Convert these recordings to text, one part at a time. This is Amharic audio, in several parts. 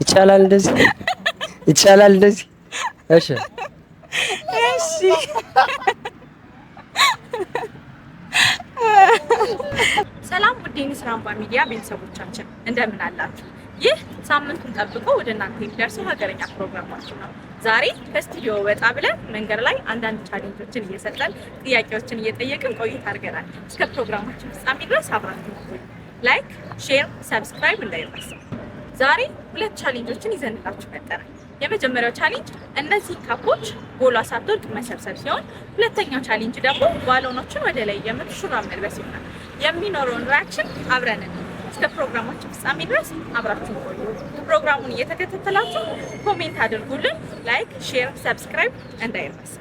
ይቻላል እንደዚህ ይቻላል እንደዚህ። እሺ እሺ ሰላም ውድ የንስር አምባ ሚዲያ ቤተሰቦቻችን እንደምን አላችሁ? ይህ ሳምንቱን ጠብቆ ወደ እናንተ የሚደርሰው ሀገረኛ ፕሮግራማችን ነው። ዛሬ ከስቱዲዮ ወጣ ብለን መንገድ ላይ አንዳንድ ቻሌንጆችን እየሰጠን ጥያቄዎችን እየጠየቅን ቆይታ አድርገናል። እስከ ፕሮግራማችን ፍጻሜ ድረስ አብራችሁን ቆዩ። ላይክ፣ ሼር፣ ሰብስክራይብ እንዳይረሳ። ዛሬ 2 ቻሌንጆችን ይዘንላችሁ መጥተናል። የመጀመሪያው ቻሌንጅ እነዚህ ካፖች ጎሏ ሳትወድቅ መሰብሰብ ሲሆን፣ ሁለተኛው ቻሌንጅ ደግሞ ባሎኖችን ወደ ላይ እየመቱ ሹራብ መልበስ ይሆናል። የሚኖረውን ሪአክሽን አብረን እስከ ፕሮግራማችን ፍጻሜ ድረስ አብራችሁን ቆዩ። ፕሮግራሙን እየተከታተላችሁ ኮሜንት አድርጉልን። ላይክ፣ ሼር፣ ሰብስክራይብ እንዳይረሳ።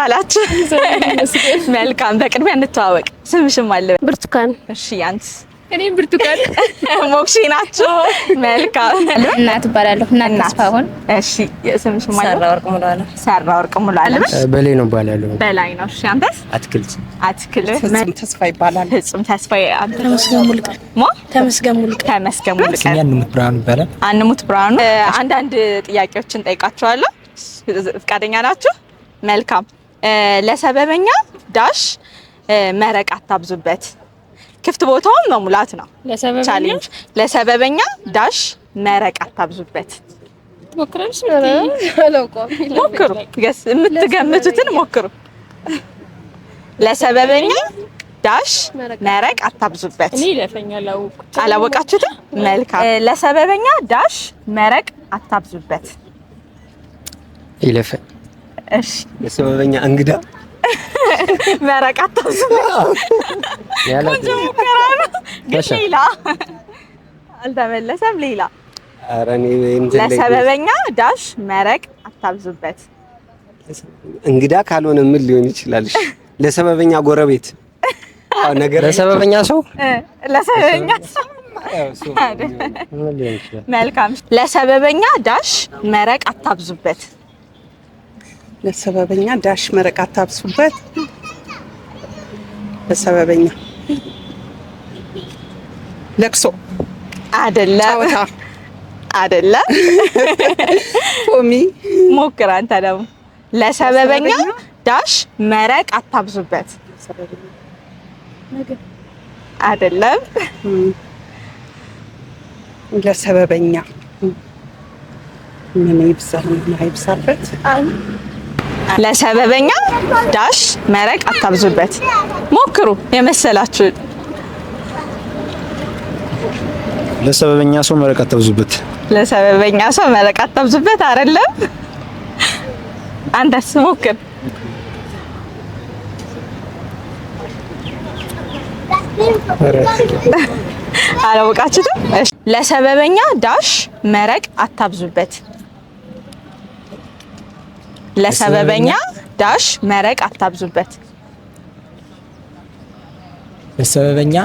አላችሁ? መልካም። በቅድሚያ እንተዋወቅ። ስምሽም አለ? ብርቱካን። እሺ፣ አንቺ? እኔም ብርቱካን። ሞክሼ ናችሁ? መልካም። እናት እባላለሁ። እናት ተስፋሁን። እሺ፣ ስምሽም አለ? ሰራወርቅ ሙሉዓለም። ሰራወርቅ ሙሉዓለም። በላይ ነው እባላለሁ። በላይ ነው። እሺ፣ አንተስ? አትክልት። አትክልት። ፍጹም ተስፋ ይባላል። ፍጹም ተስፋ። ተመስገን ሙሉቀን። ተመስገን ሙሉቀን። ተመስገን ሙሉቀን። አንሙት ብርሃኑ ይባላል። አንሙት ብርሃኑ። አንዳንድ ጥያቄዎችን ጠይቃችኋለሁ። ፍቃደኛ ናችሁ? መልካም። ለሰበበኛ ዳሽ መረቅ አታብዙበት። ክፍት ቦታውን መሙላት ነው ቻሌንጅ። ለሰበበኛ ዳሽ መረቅ አታብዙበት። ሞክረሽ ሞክሩ። የምትገምቱትን ሞክሩ። ለሰበበኛ ዳሽ መረቅ አታብዙበት። እኔ ይለፈኛል። አላወቃችሁትም? መልካም። ለሰበበኛ ዳሽ መረቅ አታብዙበት። ይለፈ። እሺ። ለሰበበኛ እንግዳ መረቅ አታብዙበት። ያላ ሌላ አልተመለሰም። ሌላ ኧረ እኔ እንትን ላይ ለሰበበኛ ዳሽ መረቅ አታብዙበት። እንግዳ ካልሆነ ምን ሊሆን ይችላል? እሺ ለሰበበኛ ጎረቤት ነገር ለሰበበኛ ሰው ለሰበበኛ ሰው ምን ሊሆን ይችላል? መልካም። ለሰበበኛ ዳሽ መረቅ አታብዙበት። ለሰበበኛ ዳሽ መረቅ አታብዙበት። ለሰበበኛ ለቅሶ አይደለም፣ ጫወታ አይደለም። ፖሚ ሞክር አንተ ደግሞ። ለሰበበኛ ዳሽ መረቅ አታብዙበት። አይደለም። ለሰበበኛ ምን ይብዛል? ምን አይብዛበት? ለሰበበኛ ዳሽ መረቅ አታብዙበት። ሞክሩ የመሰላችሁን። ለሰበበኛ ሰው መረቅ አታብዙበት። ለሰበበኛ ሰው መረቅ አታብዙበት። አይደለም። አንተስ ሞክር። አላወቃችሁትም? እሺ። ለሰበበኛ ዳሽ መረቅ አታብዙበት። ለሰበበኛ ዳሽ መረቅ አታብዙበት። ለሰበበኛ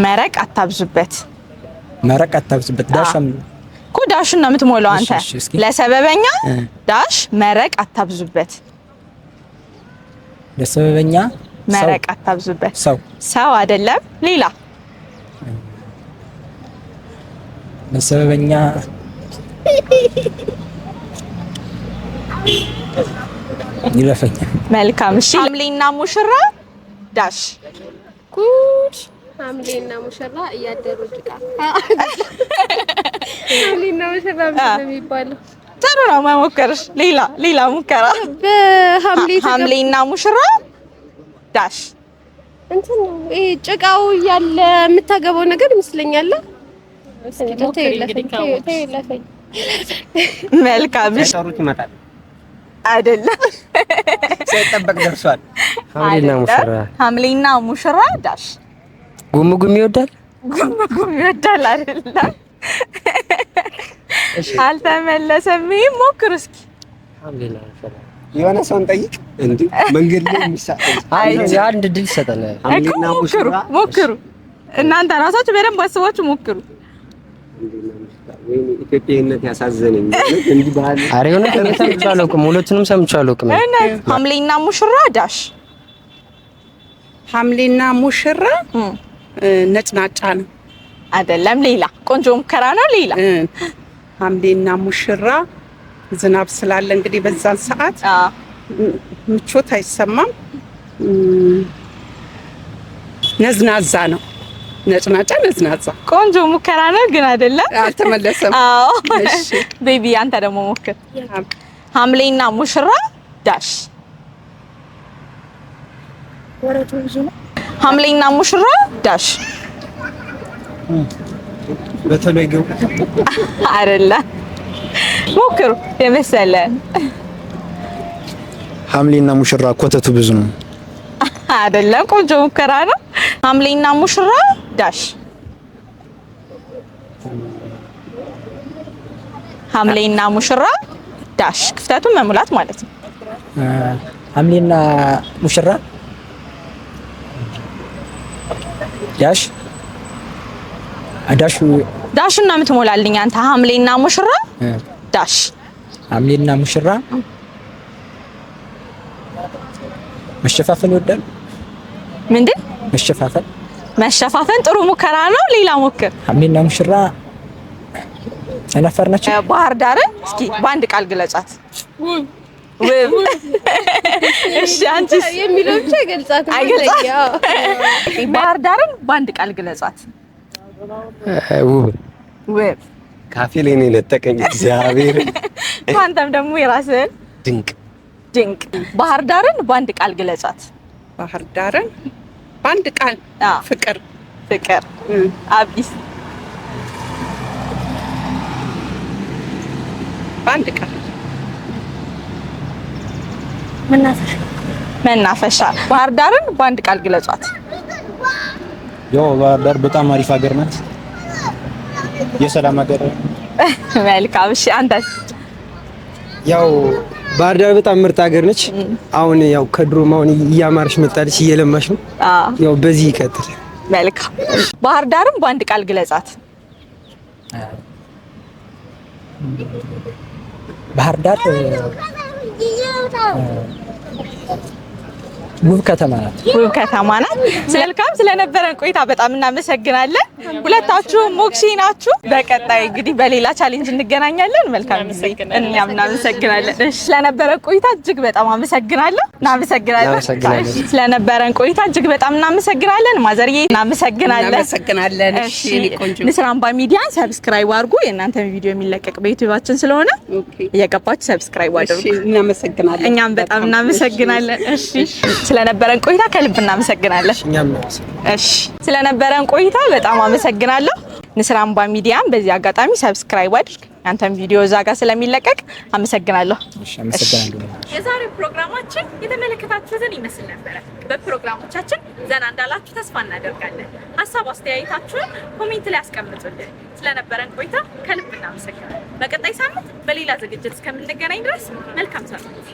መረቅ አታብዙበት። መረቅ አታብዙበት። ዳሽም እኮ ዳሽን ነው የምትሞላው አንተ። እሺ፣ እስኪ። ለሰበበኛ ዳሽ መረቅ አታብዙበት። ለሰበበኛ መረቅ አታብዙበት። ሰው አይደለም። ሌላ ለሰበበኛ ይለፈኝ። መልካም። እሺ። ሐምሌና ሙሽራ ዳሽ ጉድ ሐምሌና ሙሽራ እያደሩ ጭቃ ሐምሌና ሙሽራ ምንድን ነው የሚባለው? ጥሩ ነው መሞከርሽ። ሌላ ሙከራ። ሐምሌና ሙሽራ ዳሽ እንትን ነው ይሄ ጭቃው እያለ የምታገባው ነገር ይመስለኛል። መልካም። ጠሩት ይመጣል አይደለም። ሳይጠበቅ ደርሷል። ሐምሌና ሙሽራ ዳሽ ጉምጉም ይወዳል። ጉምጉም ይወዳል። አይደለም። አልተመለሰም። ሞክሩ እስኪ። ሐምሌና ሙሽራ የሆነ ሰውን ጠይቅ። እንዴ መንገድ ላይ የሚሳቀኝ አንድ ድል ይሰጣል። ሐምሌና ሙሽራ ሞክሩ። እናንተ ራሳችሁ በደንብ አስባችሁ ሞክሩ። ወይኔ ኢትዮጵያዊነት ያሳዘነኝ። እንዲህ ባህል አሬ ሆነ ሰምቻለሁ። ሁለቱንም ሰምቻለሁ። ሐምሌና ሙሽራ ዳሽ ሐምሌና ሙሽራ ነጭናጫ ነው። አይደለም። ሌላ ቆንጆ ሙከራ ነው። ሌላ ሐምሌና ሙሽራ ዝናብ ስላለ እንግዲህ በዛን ሰዓት ምቾት አይሰማም። ነዝናዛ ነው። ነጭናጫ ነዝናዛ። ቆንጆ ሙከራ ነው ግን አይደለም። አልተመለሰም። አዎ። እሺ ቤቢ አንተ ደግሞ ሞክር። ሐምሌና ሙሽራ ዳሽ ወረቱ ብዙ ነው። ሐምሌና ሙሽራ ዳሽ በተለይ ገው አይደለም። ሞክሩ የመሰለ። ሐምሌና ሙሽራ ኮተቱ ብዙ ነው። አይደለም። ቆንጆ ሙከራ ነው። ሐምሌና ሙሽራ ዳሽ ሐምሌና ሙሽራ ዳሽ ክፍተቱን መሙላት ማለት ነው። ሐምሌና ሙሽራ ዳሽ ዳሽና የምትሞላልኝ አንተ። ሐምሌና ሙሽራ ዳሽ ሐምሌና ሙሽራ መሸፋፈን ይወዳል። ምንድን መሸፋፈን ጥሩ ሙከራ ነው። ሌላ ሞክር። ሐምሌና ሙሽራ አይናፋር ናቸው። ባህር ዳርን እስኪ በአንድ ቃል ግለጻት። ውብ። እሺ አንቺስ? የሚለው ብቻ ይገልጻት። ባህር ዳርን በአንድ ቃል ግለጻት። ውብ። ካፌ ላይ ነው የነጠቀኝ እግዚአብሔር። አንተም ደግሞ የራስህን ድንቅ። ባህር ዳርን በአንድ ቃል ግለጻት። ባህር ዳርን በአንድ ቃል ፍቅር። አቢስ በአንድ ቃል መናፈሻ። ባህር ዳርን በአንድ ቃል ግለጿት። ያው ባህር ዳር በጣም አሪፍ ሀገር ናት። የሰላም ሀገር። መልካም። እሺ አንተስ? ያው ባህር ዳር በጣም ምርጥ ሀገር ነች። አሁን ያው ከድሮም አሁን እያማረች መጣለች፣ እየለማች ነው። ያው በዚህ ይቀጥል። መልካም። ባህር ዳርም በአንድ ቃል ግለጻት። ባህር ዳር ውብ ከተማ ናት። ውብ ከተማ ናት። መልካም። ስለነበረን ቆይታ በጣም እናመሰግናለን። ሁለታችሁም ሞክሼ ናችሁ። በቀጣይ እንግዲህ በሌላ ቻሌንጅ እንገናኛለን። መልካም ጊዜ። እኛም እናመሰግናለን። እሺ፣ ስለነበረን ቆይታ እጅግ በጣም አመሰግናለሁ። እናመሰግናለን። ስለነበረን ቆይታ እጅግ በጣም እናመሰግናለን። ማዘርዬ እናመሰግናለን። እናመሰግናለን። እሺ ቆንጆ። ንስር አምባ ሚዲያን ሰብስክራይብ አድርጉ። የእናንተ ቪዲዮ የሚለቀቅ በዩቲዩባችን ስለሆነ እየገባችሁ ሰብስክራይብ አድርጉ። እሺ፣ እናመሰግናለን። እኛም በጣም እናመሰግናለን። እሺ ስለነበረን ቆይታ ከልብ እናመሰግናለን። እሺ ስለነበረን ቆይታ በጣም አመሰግናለሁ። ንስር አምባ ሚዲያን በዚህ አጋጣሚ ሰብስክራይብ አድርግ። አንተም ቪዲዮ እዛ ጋር ስለሚለቀቅ አመሰግናለሁ። እሺ አመሰግናለሁ። የዛሬው ፕሮግራማችን የተመለከታችሁትን ይመስል ነበር። በፕሮግራሞቻችን ዘና እንዳላችሁ ተስፋ እናደርጋለን። ሀሳብ አስተያየታችሁን ኮሜንት ላይ አስቀምጡልን። ስለነበረን ቆይታ ከልብ እናመሰግናለን። በቀጣይ ሳምንት በሌላ ዝግጅት እስከምንገናኝ ድረስ መልካም ሳምንት።